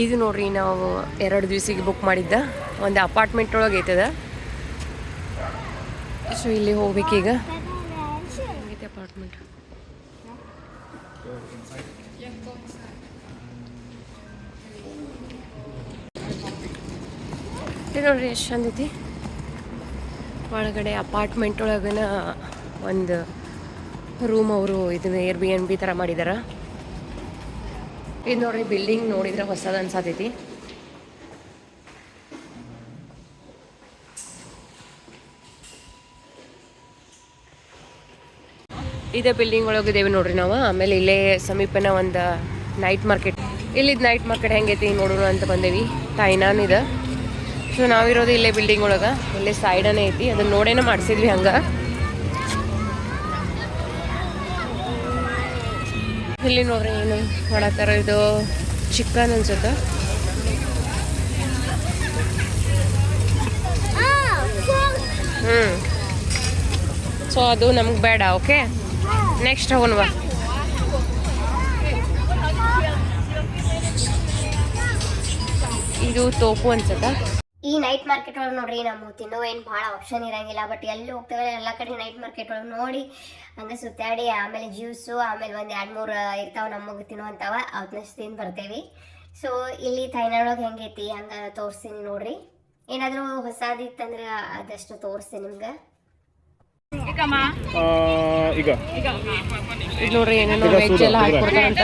ಇದು ನೋಡ್ರಿ ನಾವು 2 ದಿವಸಿಗೆ ಬುಕ್ ಮಾಡಿದ್ದ ಒಂದು ಅಪಾರ್ಟ್ಮೆಂಟ್ ಒಳಗೆ ಐತದ. ಸೊ ಇಲ್ಲಿ ಹೋಗ್ಬೇಕೀಗ. ಅಪಾರ್ಟ್ಮೆಂಟ್ ಇದು ನೋಡ್ರಿ ಎಷ್ಟು ಚಂದ ಐತಿ. ಒಳಗಡೆ ಅಪಾರ್ಟ್ಮೆಂಟ್ ಒಳಗನ ಒಂದು ರೂಮ್ ಅವರು ಇದನ್ನ Airbnb ಥರ ಮಾಡಿದಾರ. ಇದು ನೋಡ್ರಿ ಬಿಲ್ಡಿಂಗ್ ನೋಡಿದ್ರೆ ಹೊಸದು ಅನ್ಸತೈತಿ. ಇದೇ ಬಿಲ್ಡಿಂಗ್ ಒಳಗಿದ್ದೇವೆ ನೋಡ್ರಿ ನಾವು. ಆಮೇಲೆ ಇಲ್ಲೇ ಸಮೀಪನ ಒಂದು ನೈಟ್ ಮಾರ್ಕೆಟ್. ಇಲ್ಲಿದ್ದು ನೈಟ್ ಮಾರ್ಕೆಟ್ ಹೆಂಗೈತಿ ನೋಡೋಣ ಅಂತ ಬಂದೇವಿ. ತಾಯ್ನಾನ್ ಇದೆ. ಸೊ ನಾವಿರೋದು ಇಲ್ಲೇ ಬಿಲ್ಡಿಂಗ್ ಒಳಗೆ, ಇಲ್ಲೇ ಸೈಡನೇ ಐತಿ. ಅದನ್ನ ನೋಡೇನ ಮಾಡಿಸಿದ್ವಿ ಹಂಗೆ. ಇಲ್ಲಿ ನೋಡ್ರಿ ಏನು ಮಾಡತ್ತಾರ, ಇದು ಚಿಕನ್ ಅನ್ಸುತ್ತೆ. ಸೊ ಅದು ನಮ್ಗೆ ಬೇಡ. ಓಕೆ, ನೆಕ್ಸ್ಟ್ ಹೋಗೋಣವಾ. ಇದು ತೋಪು ಅನ್ಸುತ್ತಾ. ಈ ನೈಟ್ ಮಾರ್ಕೆಟ್ ಒಳಗೆ ನೋಡ್ರಿ ನಾವು ತಿನ್ನೋ ಏನು ಭಾಳ ಆಪ್ಷನ್ ಇರಂಗಿಲ್ಲ. ಬಟ್ ಎಲ್ಲಿ ಹೋಗ್ತೇವೆ ಎಲ್ಲ ಕಡೆ ನೈಟ್ ಮಾರ್ಕೆಟ್ ಒಳಗೆ ನೋಡಿ ಹಂಗೆ ಸುತ್ತಾಡಿ ಆಮೇಲೆ ಜ್ಯೂಸು ಆಮೇಲೆ ಒಂದು 2-3 ಇರ್ತಾವೆ ನಮಗೆ ತಿನ್ನುವಂಥವ, ಅವನ್ನಷ್ಟು ತಿಂದು ಬರ್ತೇವೆ. ಸೊ ಇಲ್ಲಿ ಥೈನಾಡೊಳಗೆ ಹೆಂಗೈತಿ ಹಂಗೆ ತೋರಿಸ್ತೀನಿ ನೋಡ್ರಿ. ಏನಾದರೂ ಹೊಸದಿತ್ತಂದ್ರೆ ಅದಷ್ಟು ತೋರಿಸ್ತೀನಿ ನಿಮ್ಗೆ. ಇದು ನೋಡ್ರಿ ಏನೇನೋ ವೆಜ್ ಎಲ್ಲ ಹಾಕೊಡ್ತಾರಂತ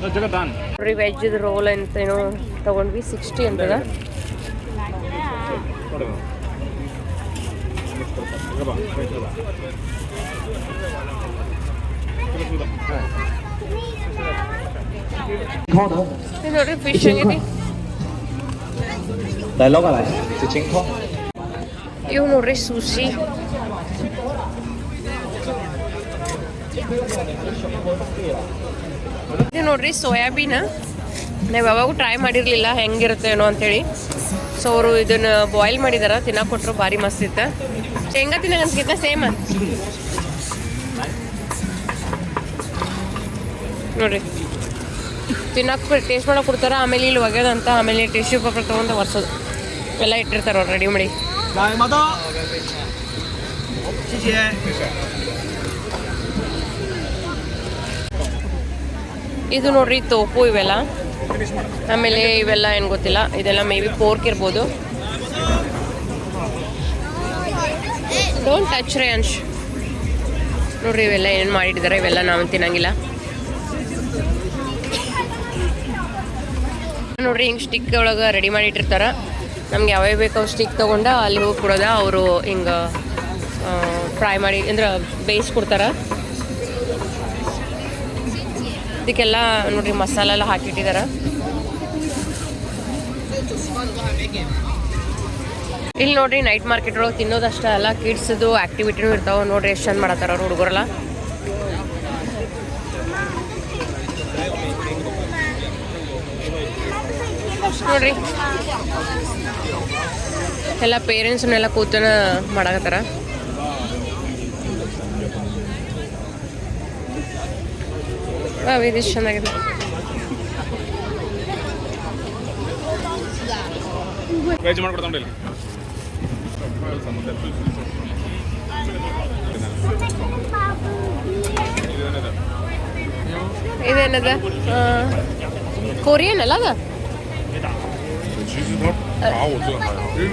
ನೋಡ್ರಿ. ವೆಜ್ ರೋಲ್ ಅಂತ ಏನೋ ತಗೊಂಡ್ವಿ, 60 ಅಂತದ. ಇದು ನೋಡ್ರಿ ಫಿಶ್ ಆಗೈತಿ. ಇವು ನೋಡ್ರಿ ಸುಶಿ. ಇದು ನೋಡ್ರಿ ಸೋಯಾಬೀನ್. ನಾವು ಯಾವಾಗೂ ಟ್ರೈ ಮಾಡಿರಲಿಲ್ಲ ಹೆಂಗಿರುತ್ತೆ ಏನೋ ಅಂತೇಳಿ. ಸೊ ಅವರು ಇದನ್ನು ಬಾಯ್ಲ್ ಮಾಡಿದಾರ, ತಿನ್ನಕ್ಕೆ ಕೊಟ್ಟರು, ಭಾರಿ ಮಸ್ತ್ ಇತ್ತು. ಶೇಂಗಾ ತಿನ್ನಕ್ಕೆ ಅನ್ಸ್ಕಿತ್ತ ಸೇಮ್ ನೋಡ್ರಿ. ತಿನ್ನಕ್ಕೆ ಟೇಸ್ಟ್ ಮಾಡಕ್ಕೆ ಕೊಡ್ತಾರೆ. ಆಮೇಲೆ ಇಲ್ಲಿ ಒಗೆದಂತ, ಆಮೇಲೆ ಟಿಶ್ಯೂ ಪೇಪರ್ ತೊಗೊಂಡು ಒರೆಸೋದು ಎಲ್ಲ ಇಟ್ಟಿರ್ತಾರೆ ಅವ್ರು ರೆಡಿ ಮಾಡಿ. ಇದು ನೋಡ್ರಿ ತೋಪು ಇವೆಲ್ಲ. ಆಮೇಲೆ ಇವೆಲ್ಲ ಏನು ಗೊತ್ತಿಲ್ಲ, ಇದೆಲ್ಲ ಮೇ ಬಿ ಪೋರ್ಕ್ ಇರ್ಬೋದು. ಡೋಂಟ್ ಟಚ್ ರೇಂಜ್ ನೋಡ್ರಿ. ಇವೆಲ್ಲ ಏನು ಮಾಡಿಟ್ಟಿದ್ದಾರೆ, ಇವೆಲ್ಲ ನಾವು ತಿನ್ನಂಗಿಲ್ಲ ನೋಡ್ರಿ. ಹಿಂಗೆ ಸ್ಟಿಕ್ ಒಳಗೆ ರೆಡಿ ಮಾಡಿಟ್ಟಿರ್ತಾರೆ. ನಮ್ಗೆ ಯಾವ್ಯಾವ ಬೇಕು ಅವು ಸ್ಟಿಕ್ ತೊಗೊಂಡು ಅಲ್ಲಿ ಹೋಗಿ ಕೊಡೋದ. ಅವರು ಹಿಂಗೆ ಫ್ರೈ ಮಾಡಿ ಅಂದ್ರೆ ಬೇಯಿಸ್ಕೊಡ್ತಾರೆ. ಇದಕ್ಕೆಲ್ಲ ನೋಡ್ರಿ ಮಸಾಲೆ ಎಲ್ಲ ಹಾಕಿಟ್ಟಿದ್ದಾರೆ. ಇಲ್ಲಿ ನೋಡ್ರಿ ನೈಟ್ ಮಾರ್ಕೆಟ್ ಒಳಗೆ ತಿನ್ನೋದಷ್ಟೇ ಅಲ್ಲ, ಕಿಡ್ಸ್ದು ಆ್ಯಕ್ಟಿವಿಟಿನೂ ಇರ್ತಾವೆ. ನೋಡ್ರಿ ಎಷ್ಟು ಚಂದ ಮಾಡತ್ತಾರ ಅವ್ರು ಹುಡುಗರೆಲ್ಲ. ನೋಡ್ರಿ ಎಲ್ಲ ಪೇರೆಂಟ್ಸ್ನೆಲ್ಲ ಕೂತನ ಮಾಡಕತ್ತಾರ. ಇದಿಷ್ಟು ಚೆನ್ನಾಗಿದೆ. ಇದೇನದ ಕೊರಿಯನ್ ಅಲ್ಲ ಅದ?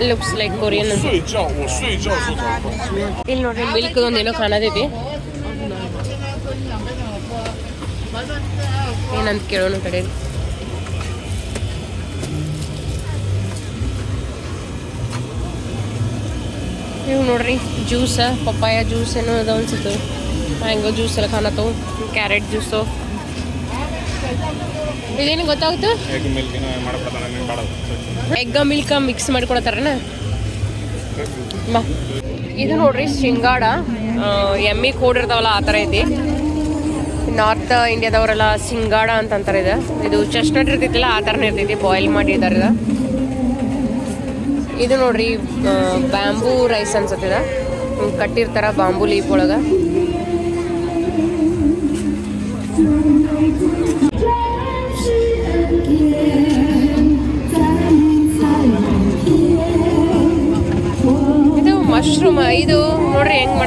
Looks like Korean. ಇಲ್ಲಿ ನೋಡ್ರಿ ಮಿಲ್ಕ್ ಒಂದು ಏನೋ ಕಾಣತೈತಿ. ಏನಂತ ಕೇಳೋಣ ಕಡೆ. ಇವು ನೋಡ್ರಿ ಜ್ಯೂಸ, ಪಪ್ಪಾಯ ಜ್ಯೂಸ್ ಏನೋ ಅದ ಅನ್ಸುತ್ತೆ. ಮ್ಯಾಂಗೋ ಜ್ಯೂಸ್ ಎಲ್ಲ ಕಾಣತ್ತವು. Carrot juice. ಇದೇನು ಗೊತ್ತಾಗುತ್ತೆ? ಎಗ್ ಮಿಲ್ಕ್ ಮಿಕ್ಸ್ ಮಾಡಿಕೊಡತ್ತಾರನ. ಇದು ನೋಡ್ರಿ ಶೃಂಗಾಡ. ಎಮ್ಮಿ ಕೋಡ್ ಇರ್ತಾವಲ್ಲ ಆ ಥರ ಐತಿ. ನಾರ್ತ್ ಇಂಡಿಯಾದವರೆಲ್ಲ ಸಿಂಗಾಡ ಅಂತ ಅಂತಾರೆ. ಇದು ಚಸ್ನಟ್ ಇರ್ತೈತಿಲ್ಲ ಆ ಥರನೇ ಇರ್ತೈತಿ, ಬಾಯ್ಲ್ ಮಾಡಿದ್ದಾರೆ. ಇದು ನೋಡ್ರಿ ಬ್ಯಾಂಬೂ ರೈಸ್ ಅನ್ಸತ್ತಿದ. ಕಟ್ಟಿರ್ತಾರ ಬಾಂಬೂ ಲೀಫ್ ಒಳಗೆ.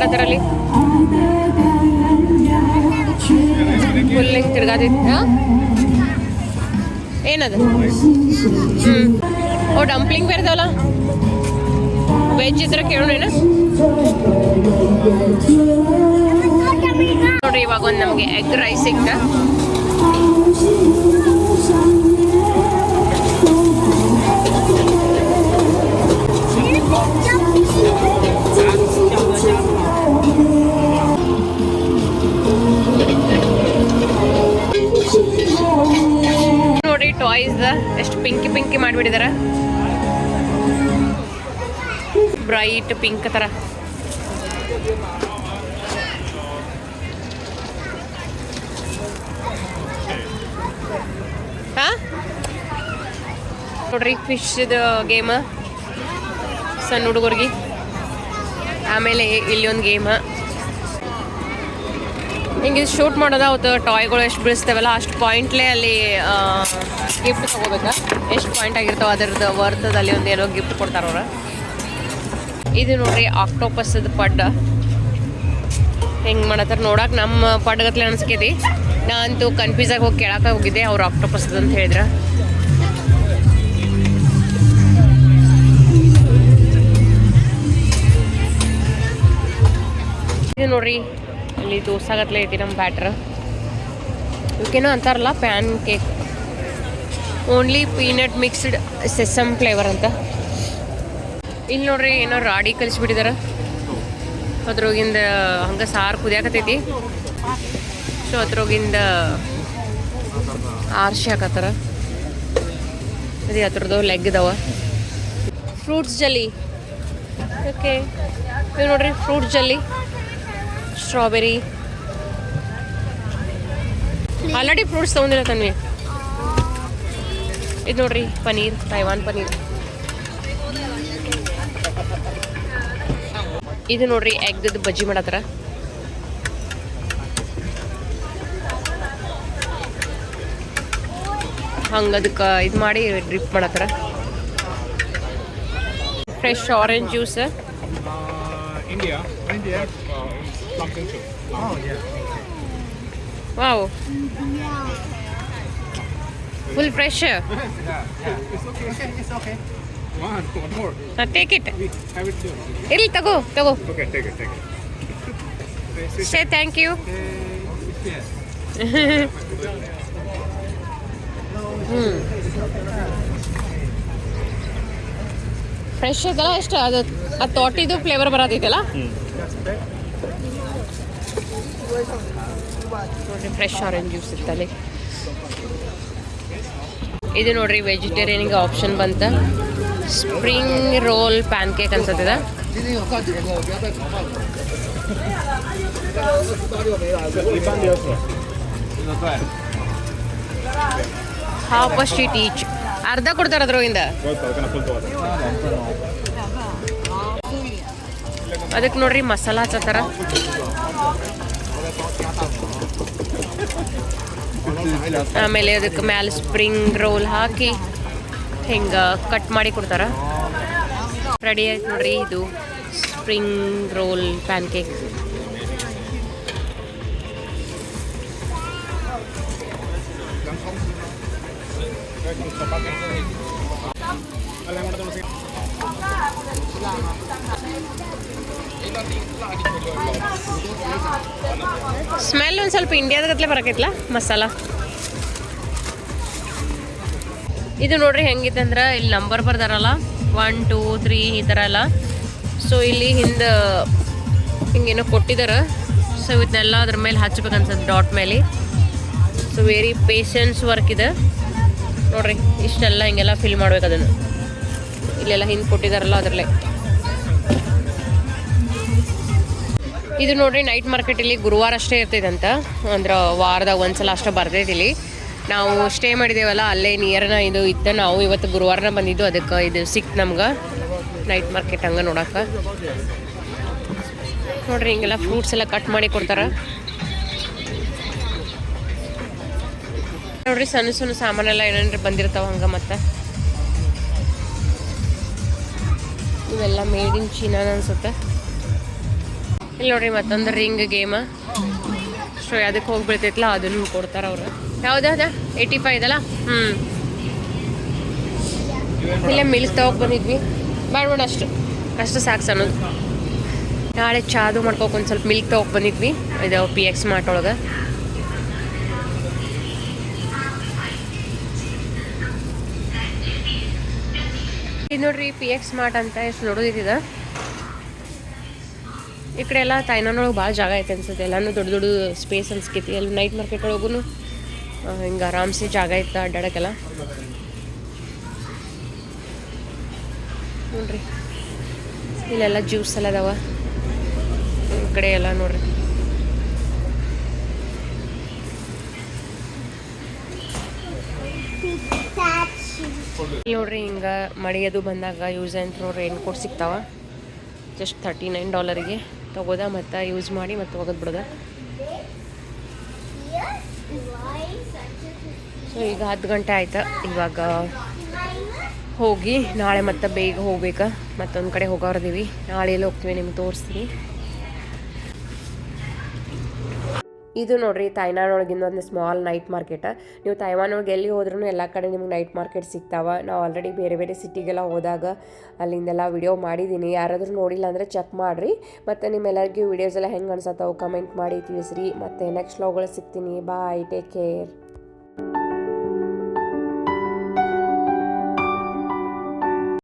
ಮಾಡತ್ತಾರಲ್ಲಿ ಫುಲ್ ಹಿಂಗೆ ತಿರ್ಗಾದೈತಿ. ಏನದು? ಓ ಡಂಪ್ಲಿಂಗ್ ಬೇರೆದವಲ್ಲ, ವೆಜ್ ಇದ್ರೆ ಕೇಳೋಣ. ನೋಡ್ರಿ ಇವಾಗ ಒಂದು ನಮಗೆ ಎಗ್ ರೈಸ್ ಸಿಕ್ತ. ನೋಡ್ರಿ ಟಾಯ್ಸ್ ಎಷ್ಟು ಪಿಂಕಿ ಮಾಡಿಬಿಟ್ಟಿದಾರ, ಬ್ರೈಟ್ ಪಿಂಕ್ ತರ. ಹಾ ನೋಡ್ರಿ ಫಿಶ್ ಗೇಮ್ ಸಣ್ಣ ಹುಡುಗರಿಗೆ. ಆಮೇಲೆ ಇಲ್ಲಿ ಒಂದು ಗೇಮ್ ಹಿಂಗೆ ಶೂಟ್ ಮಾಡೋದು. ಅವತ್ತು ಟಾಯ್ಗಳು ಎಷ್ಟು ಬೀಳಿಸ್ತೇವಲ್ಲ ಅಷ್ಟು ಪಾಯಿಂಟ್ಲೇ ಅಲ್ಲಿ ಗಿಫ್ಟ್ ತೊಗೋಬೇಕಾ, ಎಷ್ಟು ಪಾಯಿಂಟ್ ಆಗಿರ್ತಾವೆ ಅದರದ್ದು ವರ್ತದಲ್ಲಿ ಒಂದು ಏನೋ ಗಿಫ್ಟ್ ಕೊಡ್ತಾರೆ ಅವ್ರು. ಇದು ನೋಡ್ರಿ ಆಕ್ಟೋಪಸ್ದ ಪಡ್ಡ ಹೆಂಗೆ ಮಾಡತ್ತಾರೆ ನೋಡಕ್ಕೆ ನಮ್ಮ ಪಡ್ಗತ್ಲೆ ಅನ್ಸ್ಕೈತಿ. ನಾ ಅಂತೂ ಕನ್ಫ್ಯೂಸ್ ಆಗಿ ಹೋಗಿ ಕೇಳಕ್ಕೆ ಹೋಗಿದ್ದೆ, ಅವ್ರು ಆಕ್ಟೋಪಸ್ದು ಅಂತ ಹೇಳಿದ್ರ. ಇದು ನೋಡ್ರಿ ಇಲ್ಲಿ ದೋಸಾಗತ್ಲೆ ಐತಿ ನಮ್ಮ ಬ್ಯಾಟ್ರ್. ಇವಕ್ಕೇನೋ ಅಂತಾರಲ್ಲ pancake, only peanut mixed sesame flavour ಅಂತ. ಇಲ್ಲಿ ನೋಡ್ರಿ ಏನೋ ರಾಡಿ ಕಲಿಸ್ಬಿಟ್ಟಿದಾರ, ಅದ್ರೋಗಿಂದ ಹಂಗೆ ಸಾರು ಕುದಿಯಾಕತೈತಿ. So ಅದ್ರೋಗಿಂದ RC ಹಾಕತ್ತಾರ. ಅದೇ ಅದ್ರದ್ದು ಲೆಗ್ ಇದಾವ. ಫ್ರೂಟ್ಸ್ ಜಲ್ಲಿ, ಓಕೆ ಇವು ನೋಡ್ರಿ fruits jelly, strawberry. Already fruits ತೊಗೊಂಡಿಲ್ಲ ತನ್ವಿ. ಇದು ನೋಡ್ರಿ ಪನೀರ್, ತೈವಾನ್ ಪನೀರ್. ಇದು ನೋಡ್ರಿ ಎಗ್ಗದ ಬಜ್ಜಿ ಮಾಡತ್ತಾರ. ಹಂಗೆ ಅದಕ್ಕೆ ಇದು ಮಾಡಿ ಡ್ರಿಪ್ ಮಾಡತ್ತಾರ. Fresh orange juice. India, pumpkin soup. Oh yeah. Wow, full fresh. It's okay. It's okay. One more. Take it. Have it too. ಇರ್ಲಿ ತಗೋ. Okay, take it. Say thank you. Yes. Fresh ಐತಲ್ಲ, ಎಷ್ಟು ಅದು ತೋಟಿದು flavour ಬರತೈತಲ್ಲ. ನೋಡ್ರಿ fresh orange juice ಇರ್ತಲ್ಲಿ. ಇದು ನೋಡ್ರಿ ವೆಜಿಟೇರಿಯನ್ಗೆ ಆಪ್ಷನ್ ಬಂತ. ಸ್ಪ್ರಿಂಗ್ ರೋಲ್ ಪ್ಯಾನ್ ಕೇಕ್ ಅನ್ಸತ್ತದ. ಹಾಫ್ ಅ ಶೀಟ್ ಈಚ್, ಅರ್ಧ ಕೊಡ್ತಾರೆ ಅದ್ರೊಳಗಿಂದ. ಅದಕ್ಕೆ ನೋಡ್ರಿ ಮಸಾಲ ಹಚ್ಚತ್ತಾರ. ಆಮೇಲೆ ಅದಕ್ಕೆ ಮ್ಯಾಲೆ ಸ್ಪ್ರಿಂಗ್ ರೋಲ್ ಹಾಕಿ ಹಿಂಗೆ ಕಟ್ ಮಾಡಿ ಕೊಡ್ತಾರ. ರೆಡಿ ಆಯ್ತು ನೋಡ್ರಿ ಇದು spring roll pancake. Smell ಒಂದು ಸ್ವಲ್ಪ ಇಂಡಿಯಾದಾಗತ್ಲೆ ಬರಕೈತ್ಲ ಮಸಾಲ. ಇದು ನೋಡ್ರಿ ಹೆಂಗಿದೆ ಅಂದ್ರೆ ಇಲ್ಲಿ ನಂಬರ್ ಬರ್ದಾರಲ್ಲ 1 2 3 ಈ ಥರ ಎಲ್ಲ. ಸೊ ಇಲ್ಲಿ ಹಿಂದೆ ಹಿಂಗೇನೋ ಕೊಟ್ಟಿದ್ದಾರೆ. ಸೊ ಇದನ್ನೆಲ್ಲ ಅದ್ರ ಮೇಲೆ ಹಚ್ಬೇಕನ್ಸತ್ತೆ ಡಾಟ್ ಮೇಲೆ. ಸೊ ವೆರಿ ಪೇಷನ್ಸ್ ವರ್ಕ್ ಇದೆ ನೋಡ್ರಿ. ಇಷ್ಟೆಲ್ಲ ಹಿಂಗೆಲ್ಲ ಫಿಲ್ ಮಾಡ್ಬೇಕು ಅದನ್ನು. ಇಲ್ಲೆಲ್ಲ ಹಿಂದೆ ಕೊಟ್ಟಿದ್ದಾರಲ್ಲ ಅದರಲ್ಲೇ. ಇದು ನೋಡ್ರಿ ನೈಟ್ ಮಾರ್ಕೆಟ್ ಇಲ್ಲಿ ಗುರುವಾರ ಅಷ್ಟೇ ಇರ್ತೈತಂತ, ಅಂದ್ರೆ ವಾರದಾಗ ಒಂದ್ಸಲ ಅಷ್ಟೇ ಬರ್ತೈತಿ ಇಲ್ಲಿ. ನಾವು ಸ್ಟೇ ಮಾಡಿದ್ದೇವಲ್ಲ ಅಲ್ಲೇ ನಿಯರ್ನ ಇದು ಇತ್ತು. ನಾವು ಇವತ್ತು ಗುರುವಾರನ ಬಂದಿದ್ದು, ಅದಕ್ಕೆ ಇದು ಸಿಕ್ತು ನಮ್ಗೆ ನೈಟ್ ಮಾರ್ಕೆಟ್ ಹಂಗೆ ನೋಡಕ್ಕೆ. ನೋಡ್ರಿ ಹಿಂಗೆಲ್ಲ ಫ್ರೂಟ್ಸ್ ಎಲ್ಲ ಕಟ್ ಮಾಡಿ ಕೊಡ್ತಾರೆ ನೋಡ್ರಿ. ಸಣ್ಣ ಸಣ್ಣ ಸಾಮಾನೆಲ್ಲ ಏನೇನ್ರಿ ಬಂದಿರ್ತಾವ ಹಂಗೆ. ಮತ್ತು ಇವೆಲ್ಲ ಮೇಡ್ ಇನ್ ಚೀನಾ ಅನ್ಸುತ್ತೆ. ಇಲ್ಲಿ ನೋಡ್ರಿ ಮತ್ತೊಂದು ರಿಂಗ್ ಗೇಮ್. ಸೊ ಅದಕ್ಕೆ ಹೋಗಿ ಬೀಳ್ತೈತಲ್ಲ ಅದನ್ನು ಕೊಡ್ತಾರೆ ಅವ್ರು. ಯಾವ್ದಾದ 85 ಇದಲ್ಲ. ಇಲ್ಲೇ ಮಿಲ್ಕ್ ತಗೋಕೆ ಬಂದಿದ್ವಿ. ಬೇಡ ಅಷ್ಟು ಸಾಕು ಅನ್ನೋದು. ನಾಳೆ ಚಾದು ಮಾಡ್ಕೋಕೆ ಒಂದು ಸ್ವಲ್ಪ ಮಿಲ್ಕ್ ತಗೋಕೆ ಬಂದಿದ್ವಿ. ಇದು PX ಮಾರ್ಟ್ ಒಳಗೆ. ಇದು ನೋಡ್ರಿ PX ಮಾರ್ಟ್ ಅಂತ ಎಷ್ಟು ನೋಡೋದಿದೆ. ಈ ಕಡೆ ಎಲ್ಲ ತಾಯ್ನಾನೊಳಗೆ ಭಾಳ ಜಾಗ ಐತೆ ಅನ್ಸುತ್ತೆ. ಎಲ್ಲನೂ ದೊಡ್ಡ ದೊಡ್ಡ ಸ್ಪೇಸ್ ಅನ್ಸ್ಕೈತಿ. ಅಲ್ಲಿ ನೈಟ್ ಮಾರ್ಕೆಟ್ ಒಳಗೂ ಹಿಂಗೆ ಆರಾಮ್ಸೆ ಜಾಗ ಐತೆ ಅಡ್ಡಾಡಕ್ಕೆಲ್ಲ. ನೋಡ್ರಿ ಇಲ್ಲೆಲ್ಲ ಜ್ಯೂಸ್ ಎಲ್ಲ ಅದಾವ. ಈ ಕಡೆ ಎಲ್ಲ ನೋಡ್ರಿ ನೋಡ್ರಿ ಹಿಂಗೆ ಮಳೆ ಅದು ಬಂದಾಗ ಯೂಸ್ ಅಂತ ರೈನ್ ಕೋಟ್ ಸಿಗ್ತಾವ. ಜಸ್ಟ್ $39 ತಗೋದ ಮತ್ತು ಯೂಸ್ ಮಾಡಿ ಮತ್ತು ಹೋಗೋದು ಬಿಡೋದ. ಸೊ ಈಗ 10 ಗಂಟೆ ಆಯ್ತು. ಇವಾಗ ಹೋಗಿ ನಾಳೆ ಮತ್ತೆ ಬೇಗ ಹೋಗ್ಬೇಕು. ಮತ್ತೊಂದು ಕಡೆ ಹೋಗೋರ್ದೀವಿ. ನಾಳೆ ಎಲ್ಲಿ ಹೋಗ್ತೀವಿ ನಿಮ್ಗೆ ತೋರಿಸ್ತೀನಿ. ಇದು ನೋಡ್ರಿ ತಾಯ್ನಾನ್ ಒಳಗಿಂದ ಒಂದು ಸ್ಮಾಲ್ ನೈಟ್ ಮಾರ್ಕೆಟ್. ನೀವು ತೈವಾನ್ ಒಳಗೆ ಎಲ್ಲಿ ಹೋದ್ರೂ ಎಲ್ಲ ಕಡೆ ನಿಮ್ಗೆ ನೈಟ್ ಮಾರ್ಕೆಟ್ ಸಿಗ್ತಾವೆ. ನಾವು ಆಲ್ರೆಡಿ ಬೇರೆ ಬೇರೆ ಸಿಟಿಗೆಲ್ಲ ಹೋದಾಗ ಅಲ್ಲಿಂದೆಲ್ಲ ವಿಡಿಯೋ ಮಾಡಿದ್ದೀನಿ. ಯಾರಾದರೂ ನೋಡಿಲ್ಲ ಅಂದರೆ ಚೆಕ್ ಮಾಡಿರಿ. ಮತ್ತು ನಿಮ್ಮೆಲ್ಲರಿಗೂ ವಿಡಿಯೋಸ್ ಎಲ್ಲ ಹೆಂಗೆ ಅನ್ಸತ್ತವು ಕಮೆಂಟ್ ಮಾಡಿ ತಿಳಿಸ್ರಿ. ಮತ್ತು ನೆಕ್ಸ್ಟ್ ವ್ಲಾಗ್ಗಳು ಸಿಗ್ತೀನಿ. ಬಾಯ್, ಟೇಕ್ ಕೇರ್.